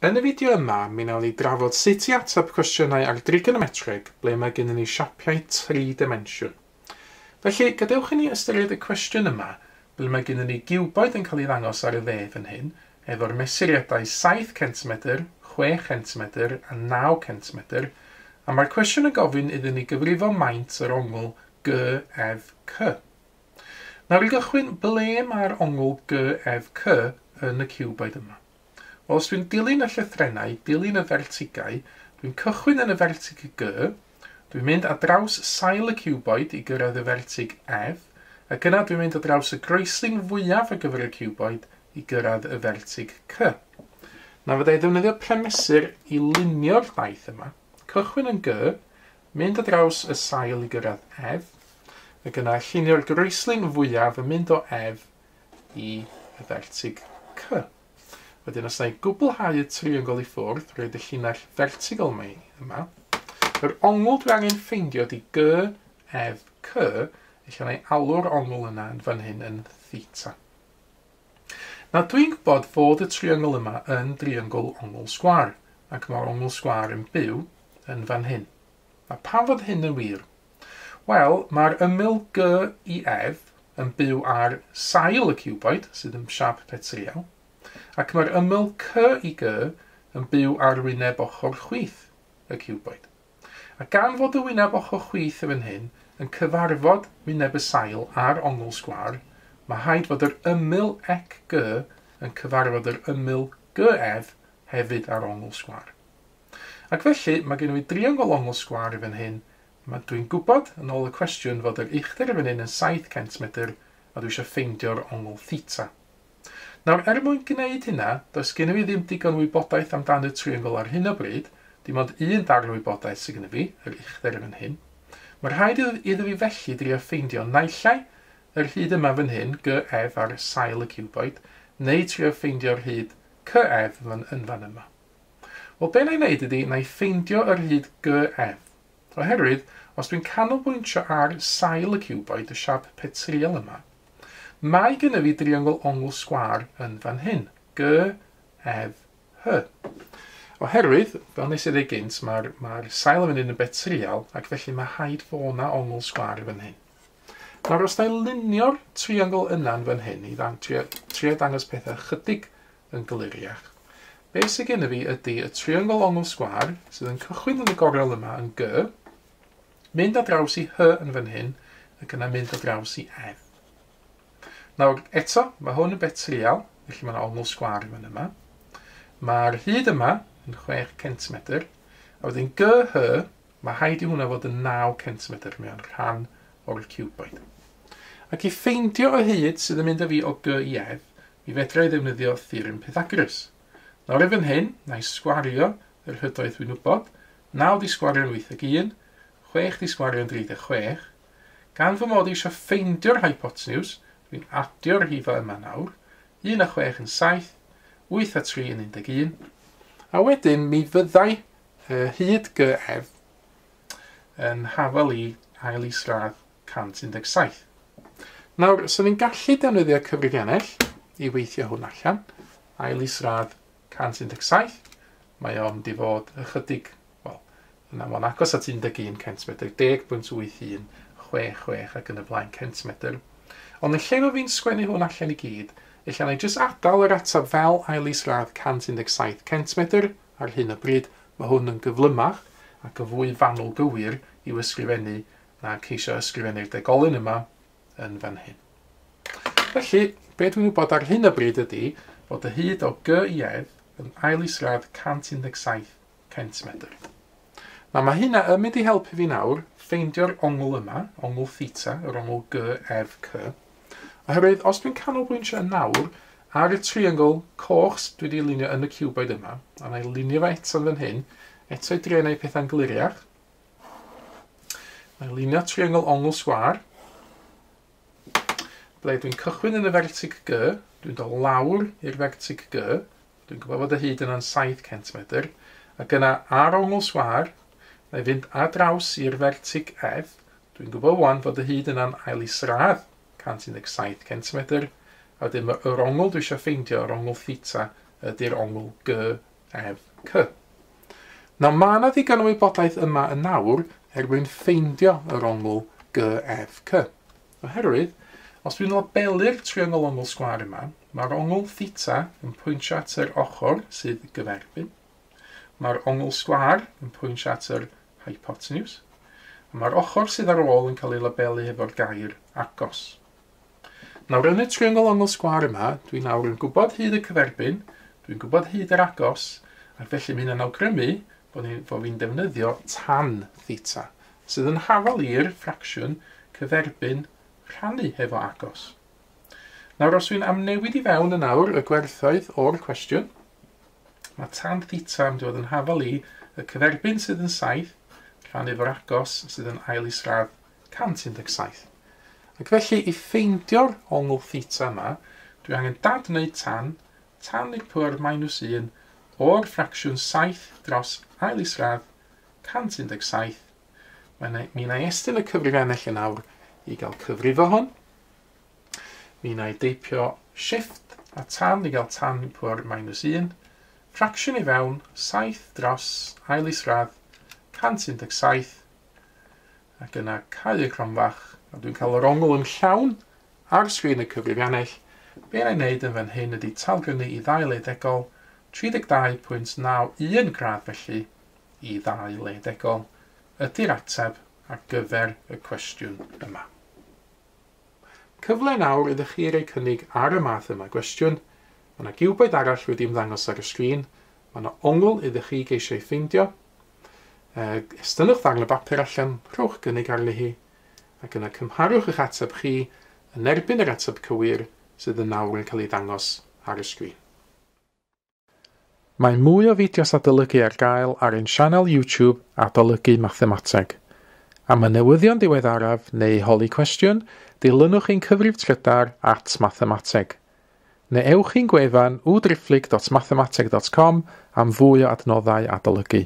Yn y fideo yma, mi wnawn ni drafod sut i ateb cwestiynau ar trigonometreg ble mae gennym ni siapiau 3 dimensiwn. Felly, gadewch i ni ystyried y cwestiwn yma ble mae gennym ni giwboid yn cael ei ddangos ar y dde fan hyn, efo'r mesuriadau 7 cm, 6 cm a 9 cm, a mae'r cwestiwn yn gofyn iddyn ni gyfrifo maint yr ongl GFC. Nawr i gychwyn, ble mae'r ongl GFC yn y ciwboid yma? Os dwi'n dilyn y llythrennau, dilyn y fertigau, dwi'n cychwyn yn y vertig G, dwi'n mynd ar draws sail y ciwboid i gyrraedd y vertig F, ac yna dwi'n mynd ar draws y groeslin fwyaf ar gyfer y ciwboid i gyrraedd y vertig C. Na fyddai ddefnyddio premesur i lunio'r daith yma, cychwyn yn G, mynd ar draws y sail i gyrraedd F, ac yna llunio'r groeslin fwyaf yn mynd o F i y vertig C. Wedyn, os na i gwblhau y triongl i ffwrdd, roed y llinell vertigal yma, yr ongl dwi angen ffeindio di GFC, felly na i alw'r ongl yna yn fan hyn yn theta. Nawr dwi'n gwybod fod y triongl yma yn driongl ongl sgwar, ac mae'r ongl sgwar yn byw yn fan hyn. A pa fod hyn yn wir? Wel, mae'r ymyl G i F yn byw ar sail y ciwboid, sydd yn siap petriol, ac mae'r ymyl C i G yn byw ar wyneb ochr chwith y ciwboid. A gan fod y wyneb ochr chwith yn hyn yn cyfarfod wyneb y sail a'r ongl sgwar, mae rhaid fod yr ymyl EC G yn cyfarfod yr ymyl GF hefyd ar ongl sgwar. Ac felly, mae gen i driongl ongl sgwar fan hyn. Dwi'n gwybod yn ôl y cwestiwn fod yr uchder fan hyn yn 7 cm a dwi eisiau ffeindio'r ongl theta. Nawr, mwyn gwneud hynna, does gen i fi ddim digon wybodaeth amdan y triongl ar hyn o bryd, dim ond un darn wybodaeth sydd gen i fi, yr uchder fan hyn. Mae'r rhaid iddo fi felly drio ffeindio naillai yr hyd yma fan hyn, GF ar sail y ciwboid, neu trio ffeindio'r hyd CF yn fan yma. Wel, be na i wneud ydy, na i ffeindio yr hyd GF. Oherwydd, os dwi'n canolbwyntio ar sail y ciwboid, y siap petriol yma, mae gen i fi driongl ongl sgwar yn fan hyn, GFH. Oherwydd, fel nes i ddweud gynt, mae'r sail yn fan hyn yn betriol, ac felly mae rhaid fod yna ongl sgwar fan hyn. Nawr, os da i lunio'r triongl yna'n fan hyn, i trio dangos pethau chydig yn gliriach, be sydd gen i fi ydy y triongl ongl sgwar, sydd yn cychwyn yn y gorel yma yn G, mynd ar draws i H yn fan hyn, ac yna mynd ar draws i F. Nawr, eto, mae hwn yn betriol, felly mae'n ongl sgwar fan yma. Mae'r hyd yma yn 6 cm, a wedyn GH, mae rhaid i hwnna fod yn 9 cm mewn rhan o'r ciwboid. Ac i ffeindio y hyd sydd yn mynd â fi o G i F, mi fedra i ddefnyddio theorem Pythagoras. Nawr efo'n hyn, na i sgwario yr hydoedd dwi'n wybod, 9 di sgwario'n 81, 6 di sgwario'n 36, gan fy mod i eisiau ffeindio'r hypotenuse, dwi'n adio'r rhifa yma nawr, 1 a 6 yn 7, 8 a 3 yn 11, a wedyn mi fyddai hyd GF yn hafel i ail isradd 117. Nawr, so ni'n gallu defnyddio cyfrifiannell i weithio hwn allan, ail isradd 117, mae o'n di fod ychydig, wel, yna mae'n agos at 11 cm, 10.81, 66 ac yn y blaen cm. Ond yn lle mae fi'n sgwennu hwn allan i gyd, allan i jyst adael yr ateb fel ail isradd 117 cm ar hyn o bryd, mae hwn yn gyflymach ac yn fwy fanwl gywir i'w ysgrifennu na ceisio ysgrifennu'r degolyn yma yn fan hyn. Felly, be dwi'n gwybod ar hyn o bryd ydy bod y hyd o G i F yn ail isradd 117 cm. Mae hynna yn mynd i helpu fi nawr ffeindio'r ongl yma, ongl theta, yr ongl GFC. Oherwydd, os dwi'n canolbwyntio yn nawr ar y triongl coch dwi wedi lunio yn y ciwboid yma, a na i lunio fe eto fan hyn, eto i drio neud pethau'n gliriach. Na i lunio triongl ongl sgwar, ble dwi'n cychwyn yn y vertig G, dwi'n dod lawr i'r vertig G, dwi'n gwybod bod y hyd yna'n 7 cm, ac yna ar ongl sgwar, na i fynd ar draws i'r vertig F, dwi'n gwybod wan fod y hyd yna'n ail isradd 117 cm, a wedyn yr ongl dwi eisiau ffeindio, yr ongl theta, ydy'r ongl GFH. ef C. Nawr mae yna ddigon o wybodaeth yma yn nawr mwyn ffeindio yr ongl G, F, C. Oherwydd, os dwi'n labelu'r triongl ongl sgwâr yma, mae'r ongl theta yn pwyntio at yr ochr sydd gyferbyn. Mae'r ongl sgwâr yn pwyntio at yr hypotenuse. Mae'r ochr sydd ar ôl yn cael ei labelu efo'r gair agos. Nawr yn y triongl ongl sgwâr yma, dwi'n nawr yn gwybod hyd y cyferbyn, dwi'n gwybod hyd yr agos, ac felly mae hynny'n awgrymu bod fi'n defnyddio tan theta, sydd yn hafal i'r ffracsiwn cyferbyn rhannu efo agos. Nawr os dwi'n amnewid i fewn yn nawr y gwerthoedd o'r cwestiwn, mae tan theta yn dod yn hafal i y cyferbyn sydd yn 7, rhannu efo'r agos sydd yn ail isradd 117. Ac felly, i ffeindio'r ongl theta yma, dwi angen dadneu tan i'r pŵer -1 o'r ffracsiwn 7 dros ail isradd 117. Mi na i estyn y cyfrifennell yn awr i gael cyfrifo hwn. Mi na i deipio shift a tan i gael tan i'r pŵer -1. Ffracsiwn i fewn 7 dros ail isradd 117. Ac yna cau y cronfach. A dwi'n cael yr ongl yn llawn ar sgrin y cyfrifiannell. Be na'i wneud yn fan hyn ydy talgrynu i ddau leidegol 32.91 gradd felly i ddau leidegol ydy'r ateb ar gyfer y cwestiwn yma. Cyfle nawr ydych chi roi cynnig ar y math yma gwestiwn. Mae yna giwboedd arall wedi ymddangos ar y sgrin. Mae yna ongl ydych chi geisio ei ffeindio. Estynwch ddarn y bapur allan, rhowch gynnig arni hi, ac yna cymharwch eich ateb chi yn erbyn yr ateb cywir sydd yn nawr yn cael ei ddangos ar y sgrin. Mae mwy o fideos adolygu ar gael ar ein sianel YouTube Adolygu Mathemateg. Am y newyddion diweddaraf neu holi cwestiwn, dilynwch ein cyfrif trydar @mathemateg. Neu ewch i'n gwefan www.mathemateg.com am fwy o adnoddau adolygu.